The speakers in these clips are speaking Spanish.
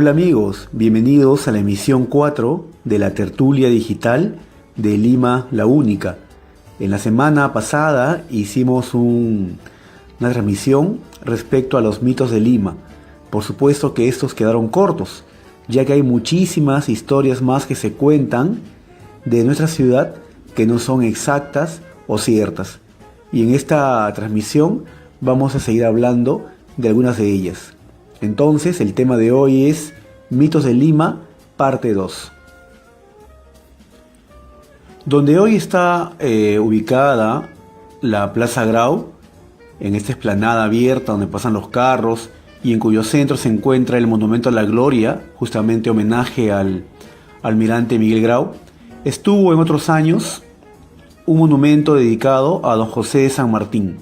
Hola amigos, bienvenidos a la emisión 4 de la tertulia digital de Lima la Única. En la semana pasada hicimos una transmisión respecto a los mitos de Lima. Por supuesto que estos quedaron cortos, ya que hay muchísimas historias más que se cuentan de nuestra ciudad que no son exactas o ciertas. Y en esta transmisión vamos a seguir hablando de algunas de ellas. Entonces, el tema de hoy es Mitos de Lima, parte 2. Donde hoy está ubicada la Plaza Grau, en esta explanada abierta donde pasan los carros y en cuyo centro se encuentra el Monumento a la Gloria, justamente homenaje al almirante Miguel Grau, estuvo en otros años un monumento dedicado a don José de San Martín.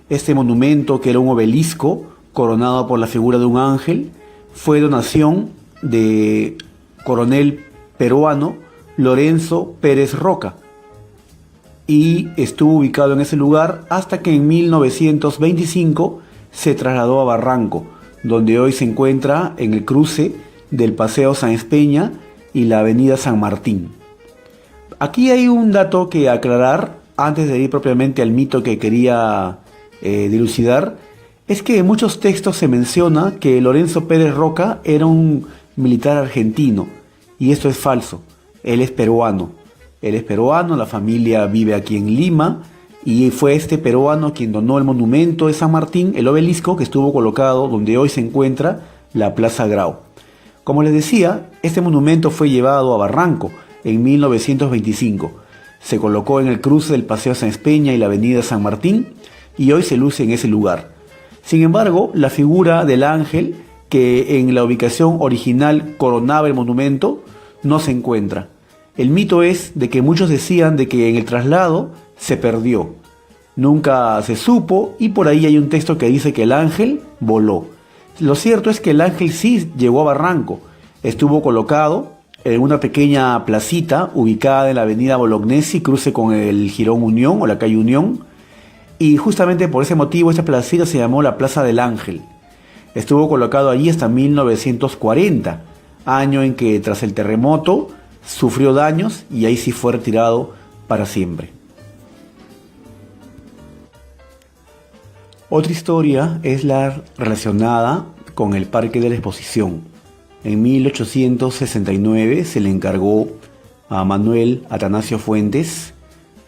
Este monumento, que era un obelisco coronado por la figura de un ángel, fue donación de coronel peruano Lorenzo Pérez Roca y estuvo ubicado en ese lugar hasta que en 1925 se trasladó a Barranco, donde hoy se encuentra en el cruce del Paseo Sáenz Peña y la Avenida San Martín. Aquí hay un dato que aclarar antes de ir propiamente al mito que quería dilucidar. Es que en muchos textos se menciona que Lorenzo Pérez Roca era un militar argentino, y esto es falso. Él es peruano, la familia vive aquí en Lima, y fue este peruano quien donó el monumento de San Martín, el obelisco que estuvo colocado donde hoy se encuentra la Plaza Grau. Como les decía, este monumento fue llevado a Barranco en 1925. Se colocó en el cruce del Paseo Sáenz Peña y la Avenida San Martín, y hoy se luce en ese lugar. Sin embargo, la figura del ángel, que en la ubicación original coronaba el monumento, no se encuentra. El mito es de que muchos decían de que en el traslado se perdió. Nunca se supo, y por ahí hay un texto que dice que el ángel voló. Lo cierto es que el ángel sí llegó a Barranco. Estuvo colocado en una pequeña placita ubicada en la avenida Bolognesi, cruce con el Jirón Unión o la calle Unión. Y justamente por ese motivo esta placita se llamó la Plaza del Ángel. Estuvo colocado allí hasta 1940, año en que tras el terremoto sufrió daños y ahí sí fue retirado para siempre. Otra historia es la relacionada con el Parque de la Exposición. En 1869 se le encargó a Manuel Atanasio Fuentes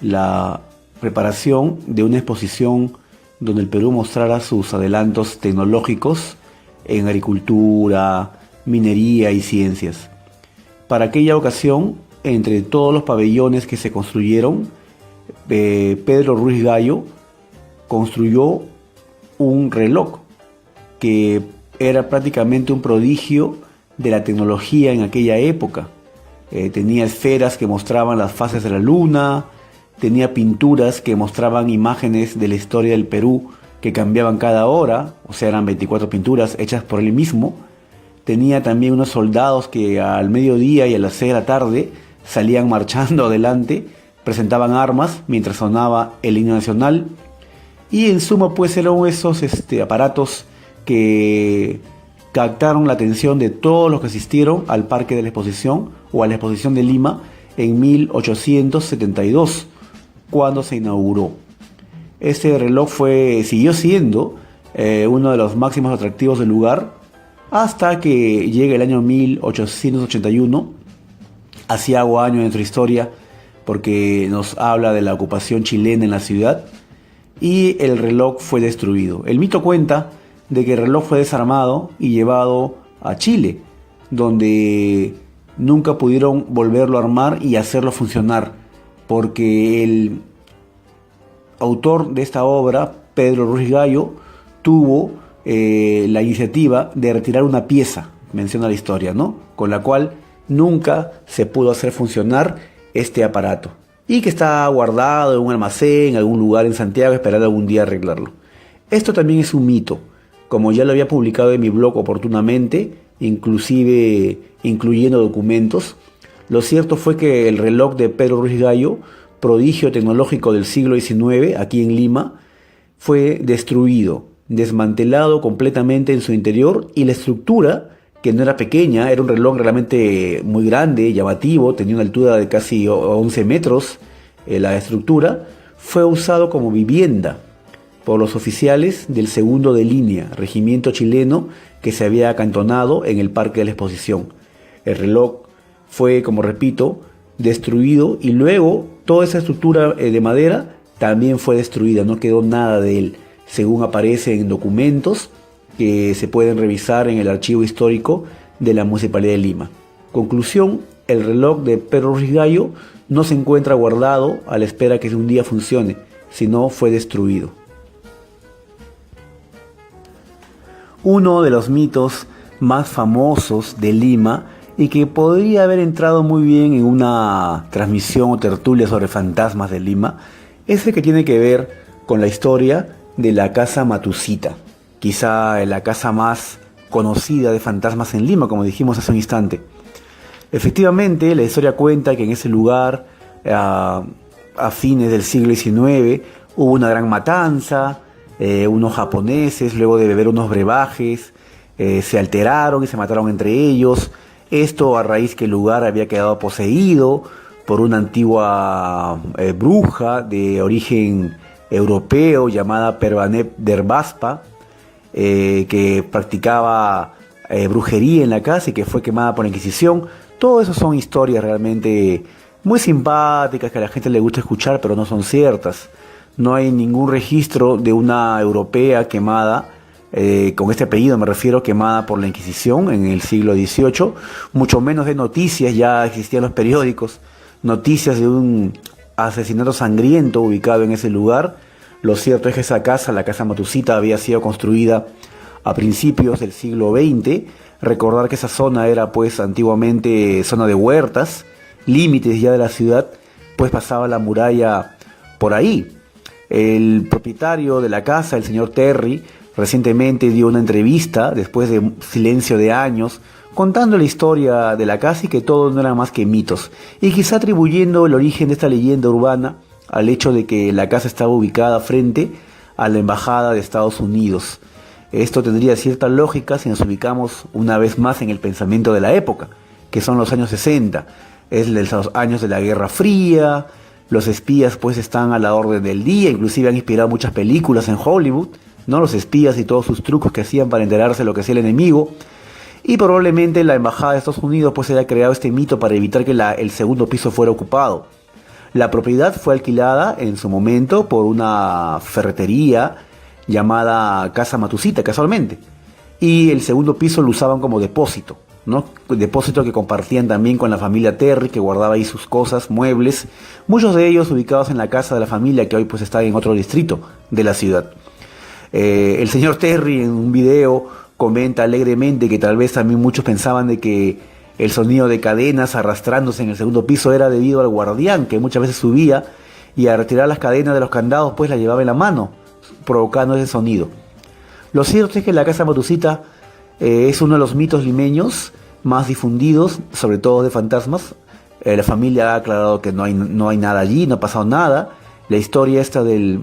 la preparación de una exposición donde el Perú mostrara sus adelantos tecnológicos en agricultura, minería y ciencias. Para aquella ocasión, entre todos los pabellones que se construyeron, Pedro Ruiz Gallo construyó un reloj que era prácticamente un prodigio de la tecnología en aquella época. Tenía esferas que mostraban las fases de la luna, tenía pinturas que mostraban imágenes de la historia del Perú que cambiaban cada hora, o sea, eran 24 pinturas hechas por él mismo. Tenía también unos soldados que al mediodía y a las 6 de la tarde salían marchando adelante, presentaban armas mientras sonaba el himno nacional. Y en suma, pues eran esos aparatos que captaron la atención de todos los que asistieron al Parque de la Exposición o a la Exposición de Lima en 1872. Cuando se inauguró. Este reloj siguió siendo uno de los máximos atractivos del lugar hasta que llega el año 1881, aciago año de nuestra historia, porque nos habla de la ocupación chilena en la ciudad, y el reloj fue destruido. El mito cuenta de que el reloj fue desarmado y llevado a Chile, donde nunca pudieron volverlo a armar y hacerlo funcionar, porque el autor de esta obra, Pedro Ruiz Gallo, tuvo la iniciativa de retirar una pieza, menciona la historia, ¿no?, con la cual nunca se pudo hacer funcionar este aparato, y que está guardado en un almacén, en algún lugar en Santiago, esperando algún día arreglarlo. Esto también es un mito, como ya lo había publicado en mi blog oportunamente, inclusive incluyendo documentos. Lo cierto fue que el reloj de Pedro Ruiz Gallo, prodigio tecnológico del siglo XIX aquí en Lima, fue destruido, desmantelado completamente en su interior, y la estructura que no era pequeña, era un reloj realmente muy grande, llamativo, tenía una altura de casi 11 metros, la estructura, fue usado como vivienda por los oficiales del segundo de línea, regimiento chileno que se había acantonado en el Parque de la Exposición. El reloj fue, como repito, destruido y luego toda esa estructura de madera también fue destruida, no quedó nada de él, según aparece en documentos que se pueden revisar en el archivo histórico de la Municipalidad de Lima. Conclusión, el reloj de Pedro Ruiz Gallo no se encuentra guardado a la espera que un día funcione, sino fue destruido. Uno de los mitos más famosos de Lima y que podría haber entrado muy bien en una transmisión o tertulia sobre fantasmas de Lima es el que tiene que ver con la historia de la Casa Matusita, quizá la casa más conocida de fantasmas en Lima, como dijimos hace un instante. Efectivamente, la historia cuenta que en ese lugar, a fines del siglo XIX, hubo una gran matanza, unos japoneses, luego de beber unos brebajes, se alteraron y se mataron entre ellos. Esto a raíz que el lugar había quedado poseído por una antigua bruja de origen europeo llamada Pervanep Derbaspa, que practicaba brujería en la casa y que fue quemada por la Inquisición. Todo eso son historias realmente muy simpáticas que a la gente le gusta escuchar, pero no son ciertas. No hay ningún registro de una europea quemada, con este apellido me refiero, quemada por la Inquisición en el siglo XVIII, mucho menos de noticias, ya existían los periódicos, noticias de un asesinato sangriento ubicado en ese lugar. Lo cierto es que esa casa, la Casa Matusita, había sido construida a principios del siglo XX. Recordar que esa zona era pues antiguamente zona de huertas, límites ya de la ciudad, pues pasaba la muralla por ahí. El propietario de la casa, el señor Terry, recientemente dio una entrevista, después de silencio de años, contando la historia de la casa y que todo no era más que mitos, y quizá atribuyendo el origen de esta leyenda urbana al hecho de que la casa estaba ubicada frente a la embajada de Estados Unidos. Esto tendría cierta lógica si nos ubicamos una vez más en el pensamiento de la época, que son los años 60, es los años de la Guerra Fría. Los espías pues están a la orden del día, inclusive han inspirado muchas películas en Hollywood, ¿no? Los espías y todos sus trucos que hacían para enterarse de lo que hacía el enemigo. Y probablemente la embajada de Estados Unidos pues haya creado este mito para evitar que el segundo piso fuera ocupado. La propiedad fue alquilada en su momento por una ferretería llamada Casa Matusita, casualmente. Y el segundo piso lo usaban como depósito, ¿no? Depósito que compartían también con la familia Terry, que guardaba ahí sus cosas, muebles, muchos de ellos ubicados en la casa de la familia, que hoy pues está en otro distrito de la ciudad. El señor Terry en un video comenta alegremente que tal vez también muchos pensaban de que el sonido de cadenas arrastrándose en el segundo piso era debido al guardián, que muchas veces subía y al retirar las cadenas de los candados pues las llevaba en la mano, provocando ese sonido. Lo cierto es que la Casa Matusita es uno de los mitos limeños más difundidos, sobre todo de fantasmas. La familia ha aclarado que no hay nada allí, no ha pasado nada. La historia esta del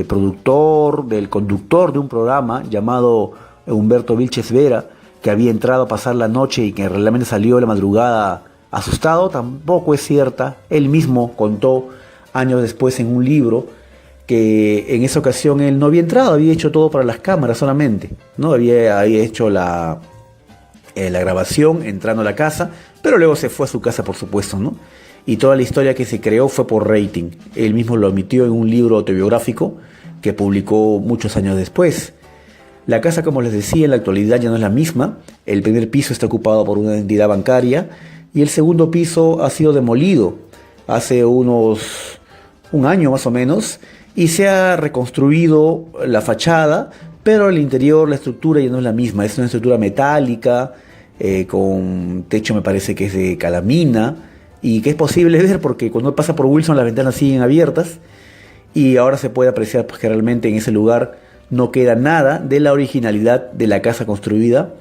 productor, del conductor de un programa llamado Humberto Vilches Vera, que había entrado a pasar la noche y que realmente salió de la madrugada asustado, tampoco es cierta. Él mismo contó años después en un libro que en esa ocasión él no había entrado, había hecho todo para las cámaras solamente, ¿no? Había hecho la grabación entrando a la casa, pero luego se fue a su casa, por supuesto, ¿no? Y toda la historia que se creó fue por rating. Él mismo lo omitió en un libro autobiográfico que publicó muchos años después. La casa, como les decía, en la actualidad ya no es la misma. El primer piso está ocupado por una entidad bancaria y el segundo piso ha sido demolido hace un año más o menos, y se ha reconstruido la fachada, pero el interior, la estructura ya no es la misma. Es una estructura metálica, con techo me parece que es de calamina, y que es posible ver porque cuando pasa por Wilson las ventanas siguen abiertas, y ahora se puede apreciar pues, que realmente en ese lugar no queda nada de la originalidad de la casa construida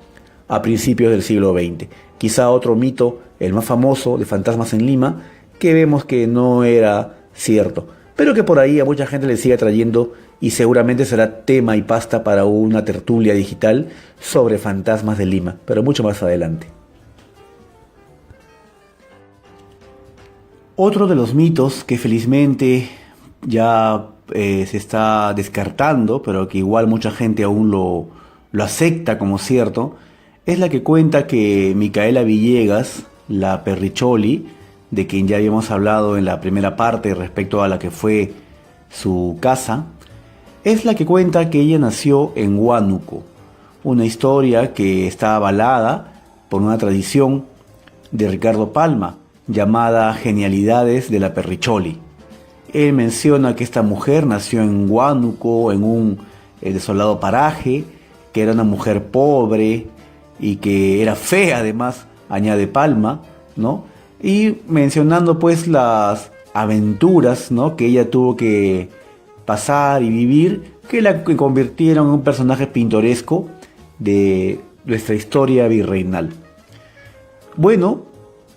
a principios del siglo XX. Quizá otro mito, el más famoso de fantasmas en Lima, que vemos que no era cierto. pero que por ahí a mucha gente le sigue atrayendo y seguramente será tema y pasta para una tertulia digital sobre fantasmas de Lima, pero mucho más adelante. Otro de los mitos que felizmente ya se está descartando, pero que igual mucha gente aún lo acepta como cierto, es la que cuenta que Micaela Villegas, la Perricholi, de quien ya habíamos hablado en la primera parte respecto a la que fue su casa, es la que cuenta que ella nació en Huánuco, una historia que está avalada por una tradición de Ricardo Palma, llamada Genialidades de la Perricholi. Él menciona que esta mujer nació en Huánuco, en un desolado paraje, que era una mujer pobre y que era fea además, añade Palma, ¿no? Y mencionando pues las aventuras, ¿no?, que ella tuvo que pasar y vivir, que la convirtieron en un personaje pintoresco de nuestra historia virreinal. Bueno,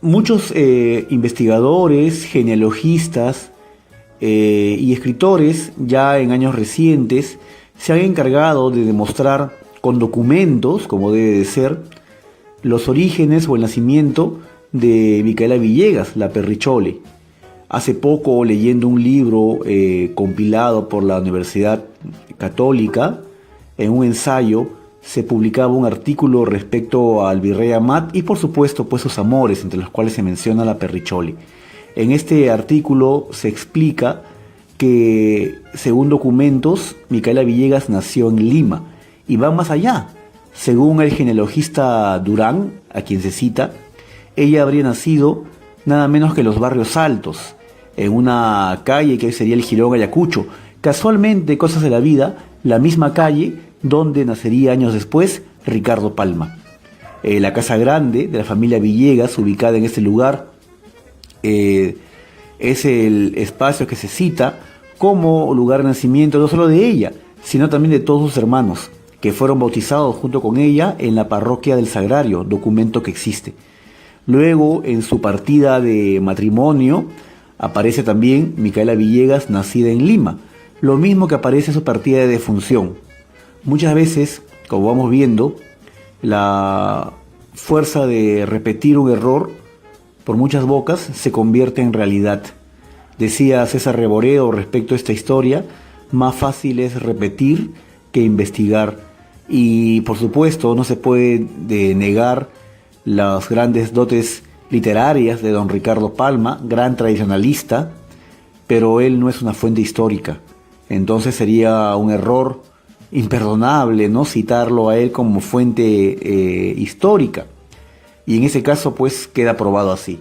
muchos investigadores, genealogistas y escritores ya en años recientes se han encargado de demostrar con documentos, como debe de ser, los orígenes o el nacimiento de Micaela Villegas, la Perricholi. Hace poco, leyendo un libro compilado por la Universidad Católica, en un ensayo se publicaba un artículo respecto al virrey Amat y por supuesto pues sus amores, entre los cuales se menciona la Perricholi. En este artículo se explica que, según documentos, Micaela Villegas nació en Lima y va más allá. Según el genealogista Durán, a quien se cita, ella habría nacido nada menos que en los barrios altos, en una calle que hoy sería el Jirón Ayacucho. Casualmente, cosas de la vida, la misma calle donde nacería años después Ricardo Palma. La casa grande de la familia Villegas, ubicada en este lugar, es el espacio que se cita como lugar de nacimiento no solo de ella, sino también de todos sus hermanos, que fueron bautizados junto con ella en la parroquia del Sagrario, documento que existe. Luego, en su partida de matrimonio, aparece también Micaela Villegas, nacida en Lima, lo mismo que aparece en su partida de defunción. Muchas veces, como vamos viendo, la fuerza de repetir un error por muchas bocas se convierte en realidad. Decía César Reboredo respecto a esta historia: más fácil es repetir que investigar. Y por supuesto no se puede negar las grandes dotes literarias de don Ricardo Palma, gran tradicionalista, pero él no es una fuente histórica. Entonces sería un error imperdonable no citarlo a él como fuente histórica, y en ese caso pues queda probado así.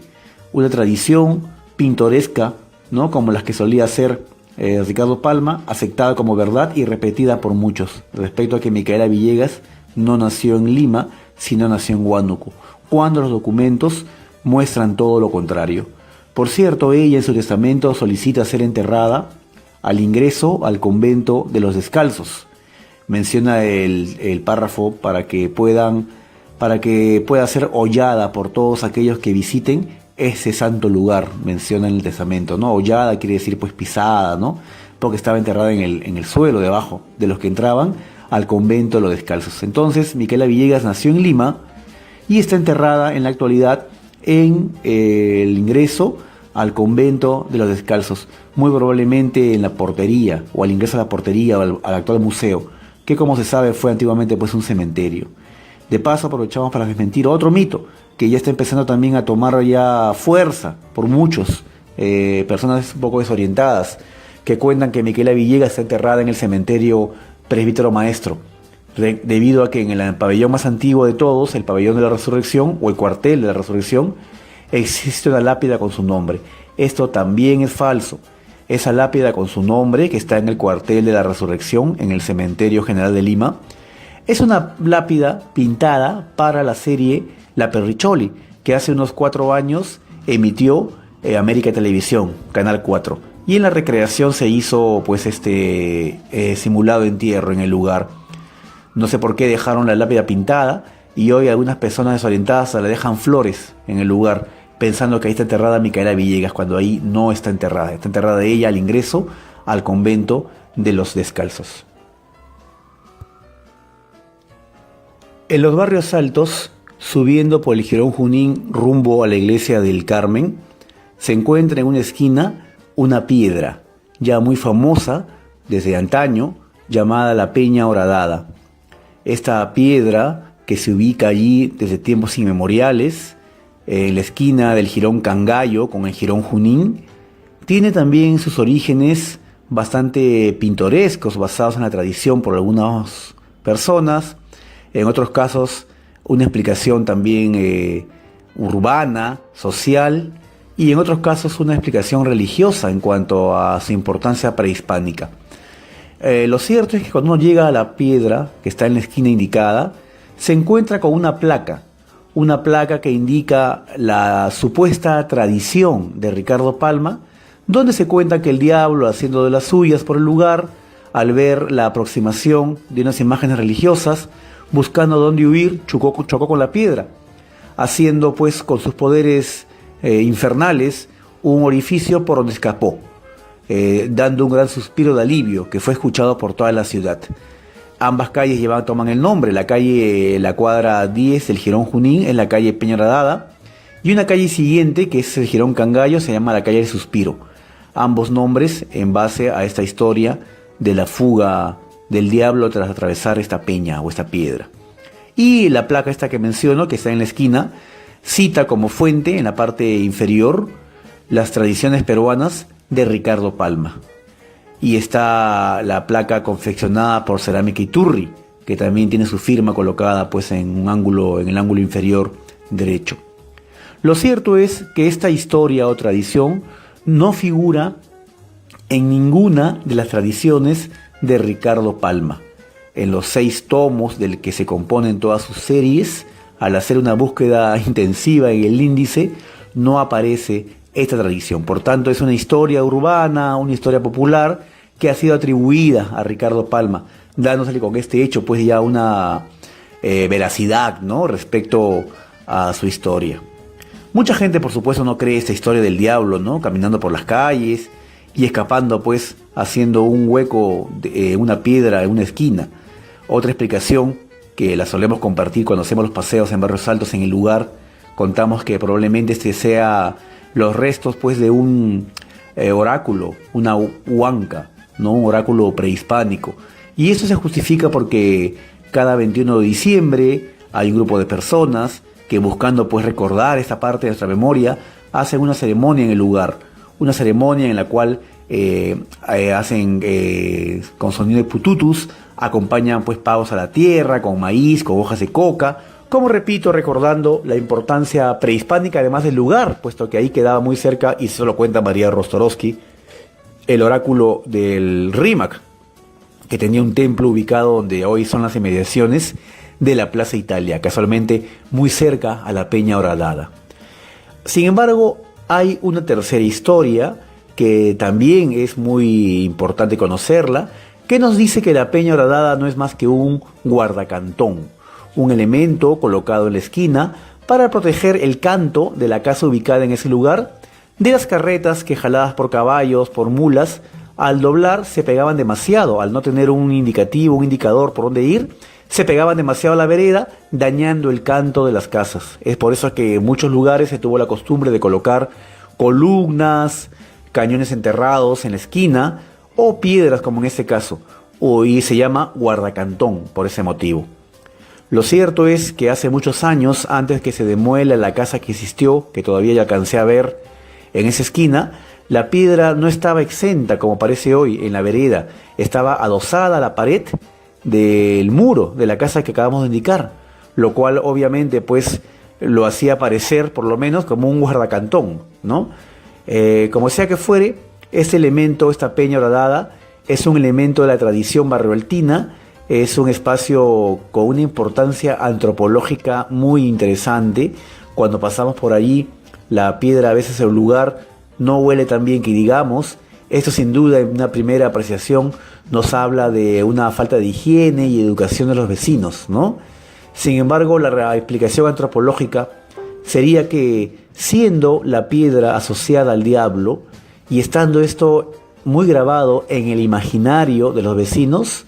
Una tradición pintoresca, ¿no?, como las que solía hacer Ricardo Palma, aceptada como verdad y repetida por muchos, respecto a que Micaela Villegas no nació en Lima, sino nació en Huánuco, cuando los documentos muestran todo lo contrario. Por cierto, ella en su testamento solicita ser enterrada al ingreso al convento de los Descalzos. Menciona el párrafo para que pueda ser hollada por todos aquellos que visiten ese santo lugar, menciona en el testamento, ¿no? Hollada quiere decir pues pisada, ¿no?, porque estaba enterrada en el suelo debajo de los que entraban al convento de los Descalzos. Entonces, Micaela Villegas nació en Lima y está enterrada en la actualidad en el ingreso al convento de los Descalzos, muy probablemente en la portería, o al ingreso a la portería, o al actual museo, que como se sabe fue antiguamente pues un cementerio. De paso aprovechamos para desmentir otro mito que ya está empezando también a tomar ya fuerza por muchos, personas un poco desorientadas, que cuentan que Micaela Villegas está enterrada en el cementerio Presbítero Maestro, debido a que en el pabellón más antiguo de todos, el pabellón de la Resurrección o el cuartel de la Resurrección, existe una lápida con su nombre. Esto también es falso. Esa lápida con su nombre, que está en el cuartel de la Resurrección, en el Cementerio General de Lima, es una lápida pintada para la serie La Perricholi, que hace unos 4 años emitió América Televisión, Canal 4. Y en la recreación se hizo pues simulado entierro en el lugar. No sé por qué dejaron la lápida pintada y hoy algunas personas desorientadas le dejan flores en el lugar. pensando que ahí está enterrada Micaela Villegas, cuando ahí no está enterrada ella al ingreso al convento de los Descalzos. En los barrios altos, subiendo por el Jirón Junín rumbo a la iglesia del Carmen, se encuentra en una esquina una piedra, ya muy famosa desde antaño, llamada la Peña Horadada. Esta piedra, que se ubica allí desde tiempos inmemoriales, en la esquina del Jirón Cangallo con el Jirón Junín, tiene también sus orígenes bastante pintorescos, basados en la tradición por algunas personas, en otros casos una explicación también urbana, social, y en otros casos una explicación religiosa en cuanto a su importancia prehispánica. Lo cierto es que cuando uno llega a la piedra que está en la esquina indicada, se encuentra con una placa que indica la supuesta tradición de Ricardo Palma, donde se cuenta que el diablo, haciendo de las suyas por el lugar, al ver la aproximación de unas imágenes religiosas, buscando dónde huir, chocó con la piedra, haciendo pues con sus poderes infernales un orificio por donde escapó, dando un gran suspiro de alivio que fue escuchado por toda la ciudad. Ambas calles toman el nombre, la cuadra 10 del Jirón Junín es la calle Peña Horadada, y una calle siguiente, que es el Jirón Cangallo, se llama la calle del Suspiro. Ambos nombres en base a esta historia de la fuga del diablo tras atravesar esta peña o esta piedra. Y la placa esta que menciono, que está en la esquina, cita como fuente en la parte inferior las tradiciones peruanas de Ricardo Palma. Y está la placa confeccionada por Cerámica Iturri, que también tiene su firma colocada pues en el ángulo inferior derecho. Lo cierto es que esta historia o tradición no figura en ninguna de las tradiciones de Ricardo Palma. En los 6 tomos del que se componen todas sus series, al hacer una búsqueda intensiva en el índice, no aparece esta tradición. Por tanto, es una historia urbana, una historia popular que ha sido atribuida a Ricardo Palma, dándosele con este hecho pues ya una veracidad, ¿no?, respecto a su historia. Mucha gente, por supuesto, no cree esta historia del diablo, ¿no?, caminando por las calles y escapando pues haciendo un hueco de una piedra en una esquina. Otra explicación que la solemos compartir cuando hacemos los paseos en barrios altos en el lugar, contamos que probablemente este sea los restos pues de un oráculo, una huanca, ¿no?, un oráculo prehispánico. Y esto se justifica porque cada 21 de diciembre hay un grupo de personas que, buscando pues recordar esta parte de nuestra memoria, hacen una ceremonia en el lugar, una ceremonia en la cual hacen con sonido de pututus, acompañan pues pavos a la tierra, con maíz, con hojas de coca, como repito, recordando la importancia prehispánica además del lugar, puesto que ahí quedaba muy cerca, y eso lo cuenta María Rostorowski, el oráculo del Rímac, que tenía un templo ubicado donde hoy son las inmediaciones de la Plaza Italia, casualmente muy cerca a la Peña Horadada. Sin embargo, hay una tercera historia que también es muy importante conocerla, que nos dice que la Peña Horadada no es más que un guardacantón, un elemento colocado en la esquina para proteger el canto de la casa ubicada en ese lugar de las carretas que, jaladas por caballos, por mulas, al doblar se pegaban demasiado, al no tener un indicador por dónde ir, se pegaban demasiado a la vereda, dañando el canto de las casas. Es por eso que en muchos lugares se tuvo la costumbre de colocar columnas, cañones enterrados en la esquina, o piedras como en este caso, y se llama guardacantón por ese motivo. Lo cierto es que hace muchos años, antes que se demuela la casa que existió, que todavía ya alcancé a ver en esa esquina, la piedra no estaba exenta como parece hoy en la vereda, estaba adosada a la pared del muro de la casa que acabamos de indicar, lo cual obviamente pues lo hacía parecer por lo menos como un guardacantón, ¿no? Como sea que fuere, este elemento, esta Peña Horadada, es un elemento de la tradición barroaltina, es un espacio con una importancia antropológica muy interesante. Cuando pasamos por allí, la piedra a veces el lugar no huele tan bien que digamos. Esto sin duda en una primera apreciación nos habla de una falta de higiene y educación de los vecinos, ¿no? Sin embargo, la explicación antropológica sería que siendo la piedra asociada al diablo y estando esto muy grabado en el imaginario de los vecinos,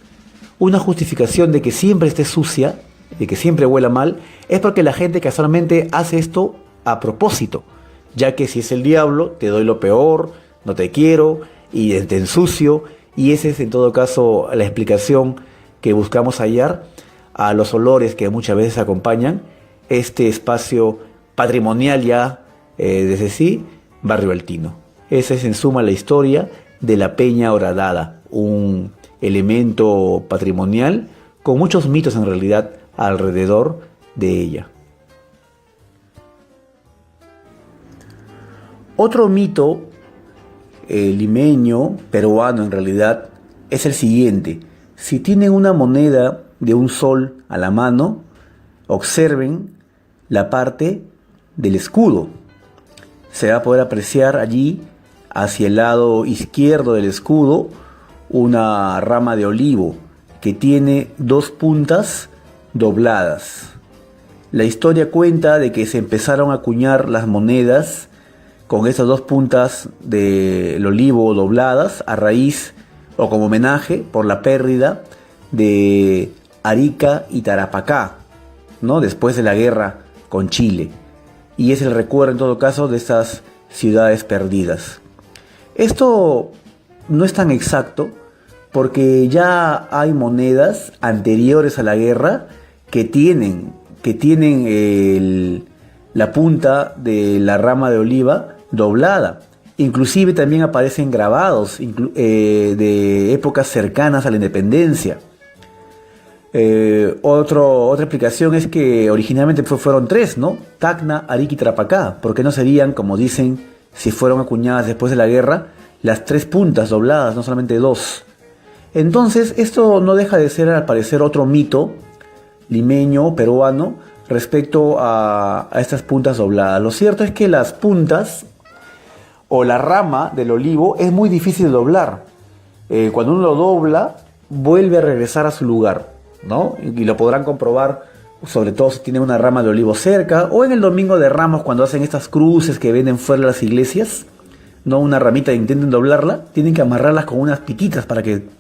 una justificación de que siempre esté sucia, de que siempre huela mal, es porque la gente casualmente hace esto a propósito, ya que si es el diablo, te doy lo peor, no te quiero y te ensucio, y esa es en todo caso la explicación que buscamos hallar a los olores que muchas veces acompañan este espacio patrimonial ya desde sí, Barrio Altino. Esa es en suma la historia de la Peña Horadada, un elemento patrimonial con muchos mitos en realidad alrededor de ella. Otro mito limeño, peruano en realidad, es el siguiente. Si tienen una moneda de un sol a la mano, observen la parte del escudo. Se va a poder apreciar allí, hacia el lado izquierdo del escudo, una rama de olivo que tiene dos puntas dobladas. La historia cuenta de que se empezaron a acuñar las monedas con esas dos puntas del olivo dobladas a raíz o como homenaje por la pérdida de Arica y Tarapacá, ¿no? Después de la guerra con Chile. Y es el recuerdo en todo caso de estas ciudades perdidas. Esto no es tan exacto porque ya hay monedas anteriores a la guerra que tienen la punta de la rama de oliva doblada. Inclusive también aparecen grabados de épocas cercanas a la independencia. Otra explicación es que originalmente fueron tres, ¿no? Tacna, Arica y Tarapacá. ¿Por qué no serían, como dicen, si fueron acuñadas después de la guerra, las tres puntas dobladas, no solamente dos? Entonces, esto no deja de ser, al parecer, otro mito limeño, peruano, respecto a estas puntas dobladas. Lo cierto es que las puntas o la rama del olivo es muy difícil de doblar. Cuando uno lo dobla, vuelve a regresar a su lugar, ¿no? Y lo podrán comprobar, sobre todo si tienen una rama de olivo cerca, o en el Domingo de Ramos, cuando hacen estas cruces que venden fuera de las iglesias, no una ramita e intenten doblarla, tienen que amarrarlas con unas pititas para que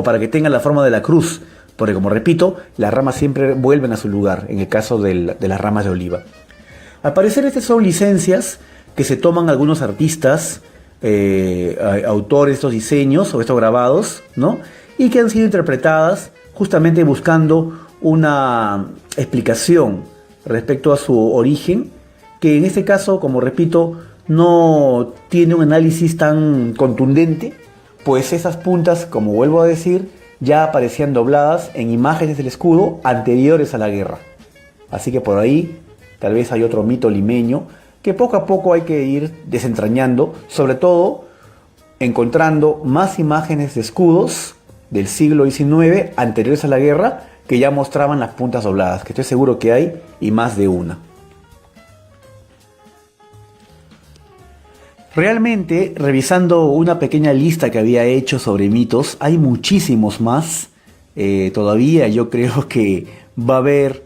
para que tenga la forma de la cruz, porque como repito, las ramas siempre vuelven a su lugar, en el caso de las ramas de oliva. Al parecer estas son licencias que se toman algunos artistas, autores de estos diseños o estos grabados, ¿no? Y que han sido interpretadas justamente buscando una explicación respecto a su origen, que en este caso, como repito, no tiene un análisis tan contundente, pues esas puntas, como vuelvo a decir, ya aparecían dobladas en imágenes del escudo anteriores a la guerra. Así que por ahí tal vez hay otro mito limeño que poco a poco hay que ir desentrañando, sobre todo encontrando más imágenes de escudos del siglo XIX anteriores a la guerra que ya mostraban las puntas dobladas, que estoy seguro que hay y más de una. Realmente, revisando una pequeña lista que había hecho sobre mitos, hay muchísimos más. Todavía yo creo que va a haber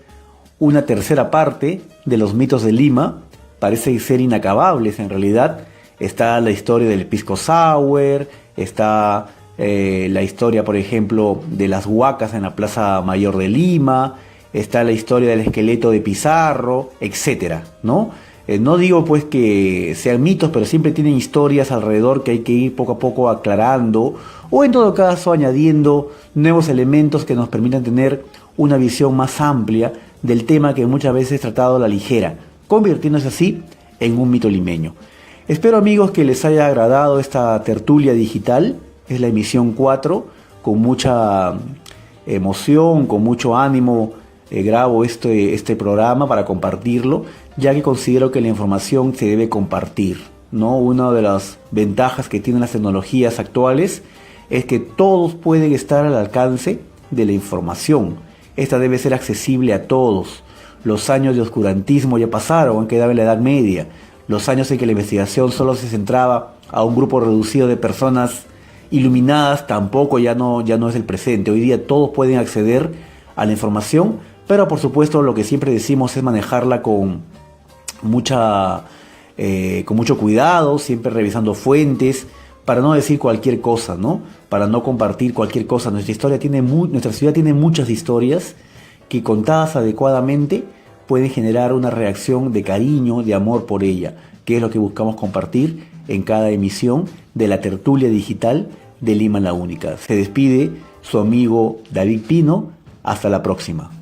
una tercera parte de los mitos de Lima. Parece ser inacabables en realidad. Está la historia del pisco sour, está la historia, por ejemplo, de las huacas en la Plaza Mayor de Lima, está la historia del esqueleto de Pizarro, etcétera, ¿no? No digo pues que sean mitos, pero siempre tienen historias alrededor que hay que ir poco a poco aclarando, o en todo caso añadiendo nuevos elementos que nos permitan tener una visión más amplia del tema que muchas veces es tratado a la ligera, convirtiéndose así en un mito limeño. Espero, amigos, que les haya agradado esta tertulia digital. Es la emisión 4, con mucha emoción, con mucho ánimo. Grabo este programa para compartirlo, ya que considero que la información se debe compartir, ¿no? Una de las ventajas que tienen las tecnologías actuales es que todos pueden estar al alcance de la información. Esta debe ser accesible a todos. Los años de oscurantismo ya pasaron, han quedado en la Edad Media. Los años en que la investigación solo se centraba a un grupo reducido de personas iluminadas tampoco ya no es el presente. Hoy día todos pueden acceder a la información, pero por supuesto lo que siempre decimos es manejarla con con mucho cuidado, siempre revisando fuentes, para no decir cualquier cosa, ¿no? Para no compartir cualquier cosa. Nuestra ciudad tiene muchas historias que, contadas adecuadamente, pueden generar una reacción de cariño, de amor por ella, que es lo que buscamos compartir en cada emisión de la tertulia digital de Lima la Única. Se despide su amigo David Pino. Hasta la próxima.